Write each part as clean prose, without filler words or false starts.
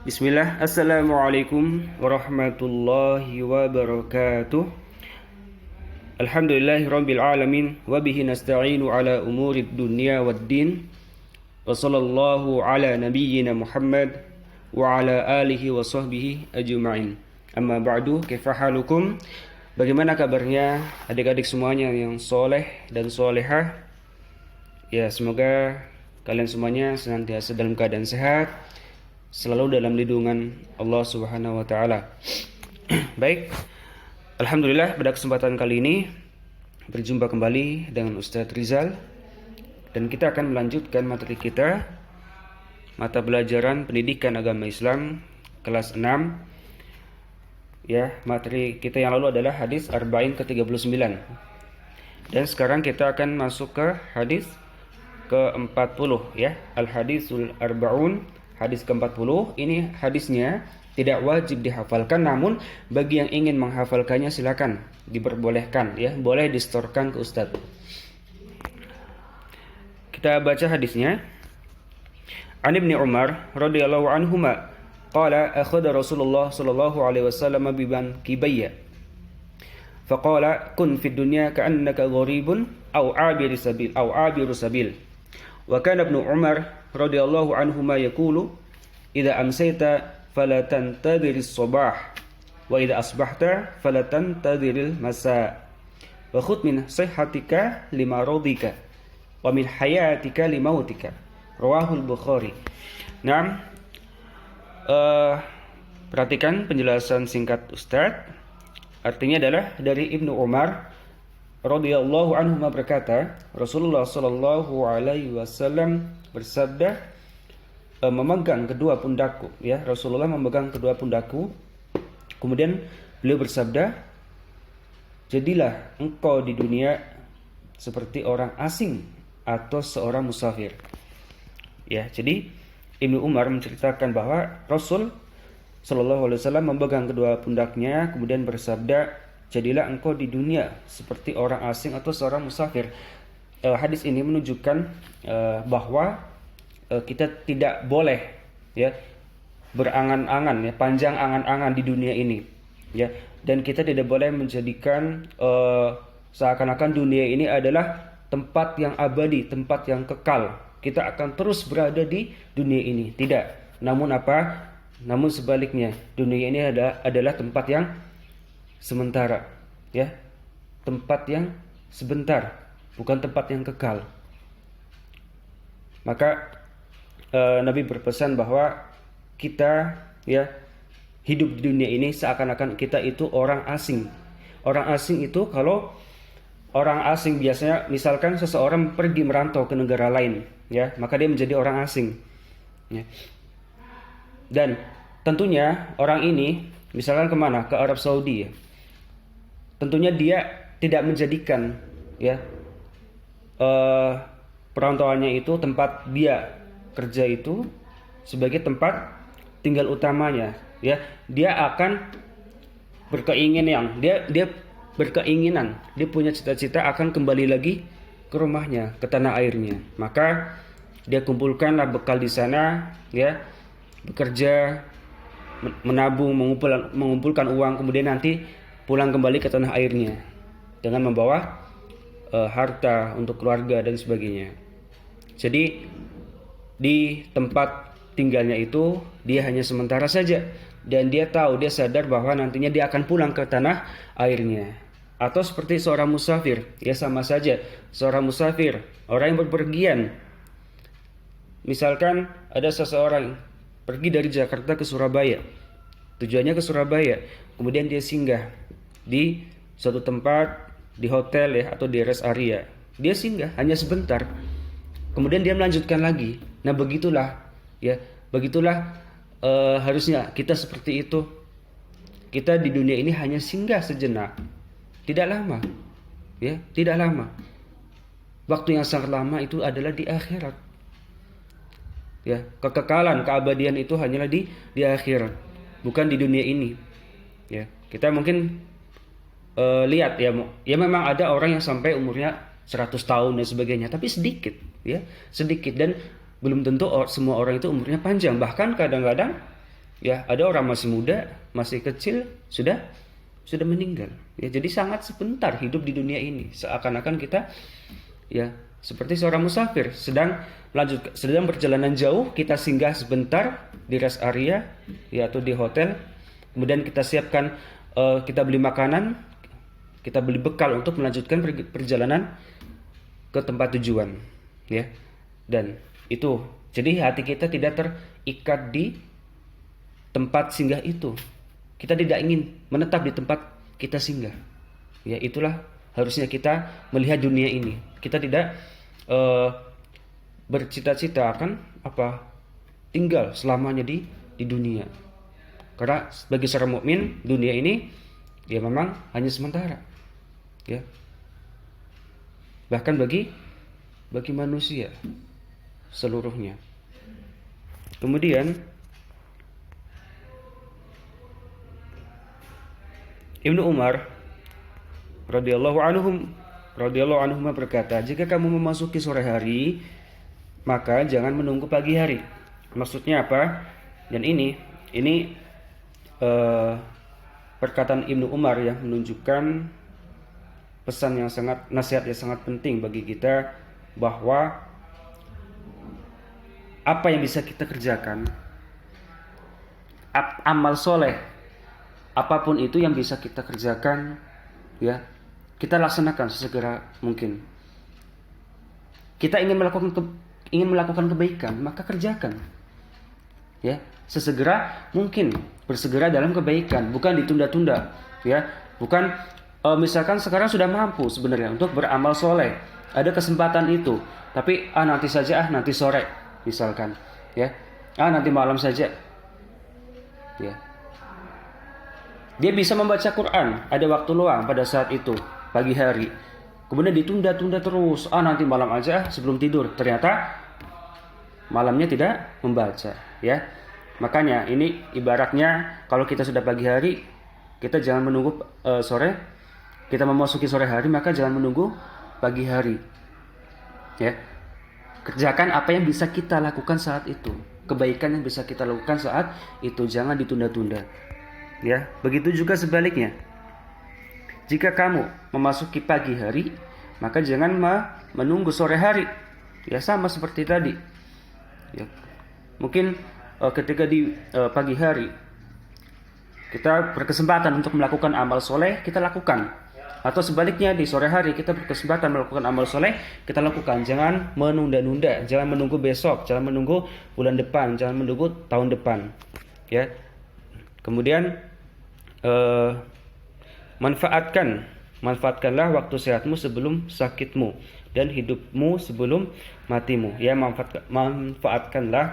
Bismillah, Assalamualaikum warahmatullahi wabarakatuh. Alhamdulillahi rabbil alamin. Wabihi nasta'inu ala umurid dunya waddin. Wa sallallahu ala nabiyyina Muhammad wa ala alihi wa sahbihi ajma'in. Amma ba'du, kaifa halukum? Bagaimana kabarnya adik-adik semuanya yang soleh dan solehah? Ya, semoga kalian semuanya senantiasa dalam keadaan sehat, selalu dalam lindungan Allah Subhanahu wa taala. Baik. Alhamdulillah, pada kesempatan kali ini berjumpa kembali dengan Ustadz Rizal dan kita akan melanjutkan materi kita, mata pelajaran Pendidikan Agama Islam kelas 6. Ya, materi kita yang lalu adalah hadis Arba'in ke-39. Dan sekarang kita akan masuk ke hadis ke-40 ya, Al-Hadisul Arba'un. Hadis ke-40 ini hadisnya tidak wajib dihafalkan, namun bagi yang ingin menghafalkannya silakan, diperbolehkan ya, boleh distorkan ke Ustadz. Kita baca hadisnya. An Ibnu Umar radhiyallahu anhuma qala akhadha Rasulullah sallallahu alaihi wasallam biban kibayya faqala kun fid dunya ka'annaka gharibun aw 'abiru sabil wa kana Ibnu Umar radhiyallahu anhuma yaqulu idza amsayta fala tantadhiris sabah wa idza asbahta fala tantadhiril masa wa khudh min sihhatika limaradika wa min hayatika limautika, rawahul Bukhari. Naam, perhatikan penjelasan singkat Ustaz. Artinya adalah dari Ibnu Umar radhiyallahu anhu berkata, Rasulullah sallallahu alaihi wasallam bersabda, memegang kedua pundakku ya, Rasulullah memegang kedua pundakku. Kemudian beliau bersabda, jadilah engkau di dunia seperti orang asing atau seorang musafir. Ya, jadi Ibnu Umar menceritakan bahwa Rasul sallallahu alaihi wasallam memegang kedua pundaknya kemudian bersabda, jadilah engkau di dunia seperti orang asing atau seorang musafir. Hadis ini menunjukkan bahwa kita tidak boleh ya berangan-angan ya, panjang angan-angan di dunia ini ya, dan kita tidak boleh menjadikan seakan-akan dunia ini adalah tempat yang abadi, tempat yang kekal. Kita akan terus berada di dunia ini. Tidak. Namun apa? Namun sebaliknya, dunia ini adalah tempat yang sementara ya, tempat yang sebentar, bukan tempat yang kekal. Maka Nabi berpesan bahwa kita ya hidup di dunia ini seakan-akan kita itu orang asing. Orang asing itu, kalau orang asing biasanya misalkan seseorang pergi merantau ke negara lain ya, maka dia menjadi orang asing ya. Dan tentunya orang ini misalkan kemana? Ke Arab Saudi ya. Tentunya dia tidak menjadikan ya perantauannya itu, tempat dia kerja itu sebagai tempat tinggal utamanya ya. Dia akan berkeinginan, dia berkeinginan, dia punya cita-cita akan kembali lagi ke rumahnya, ke tanah airnya. Maka dia kumpulkanlah bekal di sana ya, bekerja, menabung, mengumpulkan uang, kemudian nanti pulang kembali ke tanah airnya dengan membawa harta untuk keluarga dan sebagainya. Jadi di tempat tinggalnya itu dia hanya sementara saja, dan dia tahu, dia sadar bahwa nantinya dia akan pulang ke tanah airnya. Atau seperti seorang musafir, ya sama saja. Seorang musafir, orang yang berpergian. Misalkan ada seseorang pergi dari Jakarta ke Surabaya, tujuannya ke Surabaya, kemudian dia singgah di suatu tempat, di hotel ya, atau di rest area. Dia singgah hanya sebentar, kemudian dia melanjutkan lagi. Nah begitulah ya, begitulah harusnya kita seperti itu. Kita di dunia ini hanya singgah sejenak, tidak lama ya, tidak lama. Waktu yang sangat lama itu adalah di akhirat ya. Kekekalan, keabadian itu hanyalah di akhirat, bukan di dunia ini ya. Kita mungkin lihat ya, memang ada orang yang sampai umurnya 100 tahun dan sebagainya, tapi sedikit ya, sedikit. Dan belum tentu semua orang itu umurnya panjang. Bahkan kadang-kadang Ya, ada orang masih muda, masih kecil, sudah meninggal. Ya, jadi sangat sebentar hidup di dunia ini. Seakan-akan kita ya seperti seorang musafir sedang perjalanan jauh, kita singgah sebentar di rest area ya atau di hotel. Kemudian kita siapkan kita beli makanan, kita beli bekal untuk melanjutkan perjalanan ke tempat tujuan, ya. Dan itu, jadi hati kita tidak terikat di tempat singgah itu. Kita tidak ingin menetap di tempat kita singgah. Ya, itulah harusnya kita melihat dunia ini. Kita tidak bercita-cita akan tinggal selamanya di dunia. Karena bagi seorang mukmin, dunia ini ya memang hanya sementara. Ya. Bahkan bagi manusia seluruhnya. Kemudian Ibnu Umar radhiyallahu anhu berkata, jika kamu memasuki sore hari, maka jangan menunggu pagi hari. Maksudnya apa? Dan ini perkataan Ibnu Umar yang menunjukkan pesan yang sangat, nasihat yang sangat penting bagi kita, bahwa apa yang bisa kita kerjakan, amal soleh apapun itu yang bisa kita kerjakan, ya kita laksanakan sesegera mungkin. Kita ingin melakukan kebaikan, maka kerjakan, ya sesegera mungkin. Bersegera dalam kebaikan, bukan ditunda-tunda, ya bukan misalkan sekarang sudah mampu sebenarnya untuk beramal soleh, ada kesempatan itu, tapi nanti saja, nanti sore misalkan, ya nanti malam saja, ya. Dia bisa membaca Quran, ada waktu luang pada saat itu pagi hari, kemudian ditunda-tunda terus, nanti malam aja sebelum tidur, ternyata malamnya tidak membaca, ya. Makanya ini ibaratnya kalau kita sudah pagi hari, kita jangan menunggu sore. Kita memasuki sore hari, maka jangan menunggu pagi hari, ya. Kerjakan apa yang bisa kita lakukan saat itu, kebaikan yang bisa kita lakukan saat itu, jangan ditunda-tunda, ya. Begitu juga sebaliknya, jika kamu memasuki pagi hari, maka jangan menunggu sore hari, ya sama seperti tadi, ya. Mungkin ketika di pagi hari kita berkesempatan untuk melakukan amal soleh, kita lakukan. Atau sebaliknya, di sore hari kita berkesempatan melakukan amal soleh, kita lakukan. Jangan menunda-nunda, jangan menunggu besok, jangan menunggu bulan depan, jangan menunggu tahun depan, ya. Kemudian manfaatkanlah waktu sehatmu sebelum sakitmu, dan hidupmu sebelum matimu. Ya, manfaatkanlah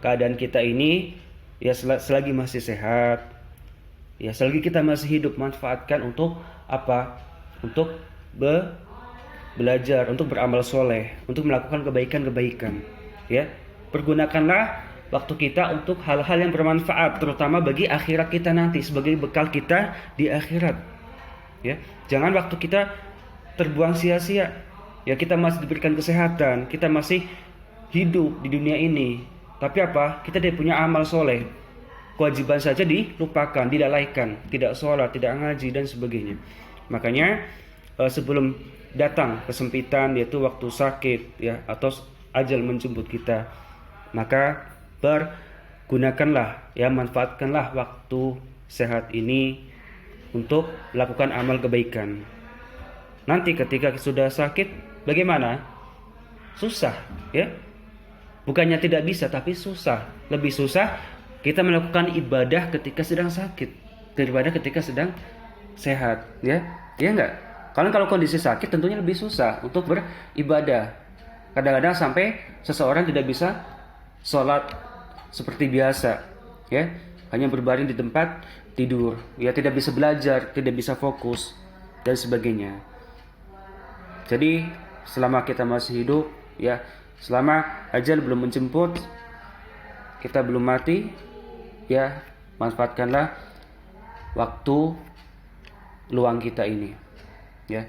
keadaan kita ini, ya selagi masih sehat, ya selagi kita masih hidup, manfaatkan untuk apa? Untuk belajar, untuk beramal soleh, untuk melakukan kebaikan-kebaikan. Ya, pergunakanlah waktu kita untuk hal-hal yang bermanfaat, terutama bagi akhirat kita nanti, sebagai bekal kita di akhirat. Ya, jangan waktu kita terbuang sia-sia. Ya, kita masih diberikan kesehatan, kita masih hidup di dunia ini, tapi kita tidak punya amal soleh, kewajiban saja dilupakan, dilalaikan, tidak sholat, tidak ngaji dan sebagainya. Makanya sebelum datang kesempitan, yaitu waktu sakit, ya atau ajal menjemput kita, maka pergunakanlah, ya manfaatkanlah waktu sehat ini untuk melakukan amal kebaikan. Nanti ketika sudah sakit, bagaimana? Susah, ya. Bukannya tidak bisa, tapi susah. Lebih susah kita melakukan ibadah ketika sedang sakit daripada ketika sedang sehat, ya. Iya enggak? Kalau kondisi sakit tentunya lebih susah untuk beribadah. Kadang-kadang sampai seseorang tidak bisa sholat seperti biasa, ya. Hanya berbaring di tempat tidur, ya tidak bisa belajar, tidak bisa fokus dan sebagainya. Jadi selama kita masih hidup, ya selama ajal belum menjemput, kita belum mati, ya manfaatkanlah waktu luang kita ini, ya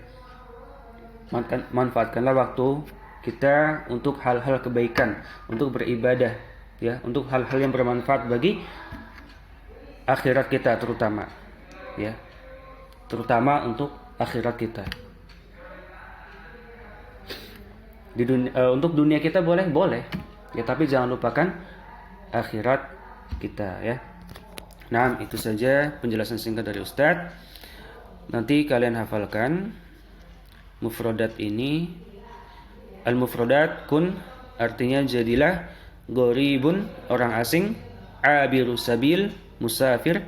manfaatkanlah waktu kita untuk hal-hal kebaikan, untuk beribadah, ya, untuk hal-hal yang bermanfaat bagi akhirat kita terutama, ya, terutama untuk akhirat kita. Untuk dunia kita boleh, ya, tapi jangan lupakan akhirat kita, ya. Nah, itu saja penjelasan singkat dari Ustadz. Nanti kalian hafalkan mufradat ini. Al-mufradat kun artinya jadilah, gharibun orang asing, abiru sabil musafir,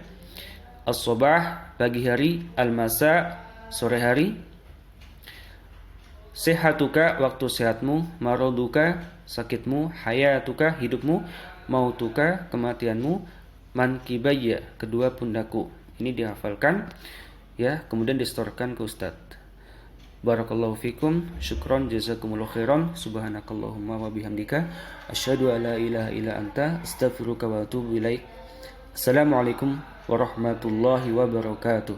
as-sabah pagi hari, al-masa sore hari, sehatuka waktu sehatmu, maroduka sakitmu, hayatuka hidupmu, mautuka kematianmu, mankibaya kedua pundaku. Ini dihafalkan, ya, kemudian distorkan ke Ustadz. Barakallahu fikum, syukron, jazakumullahu khairan, subhanakallahumma wa bihamdika, asyhadu an la ilaha illa anta, astaghfiruka wa atubu ilaik. Assalamualaikum warahmatullahi wabarakatuh.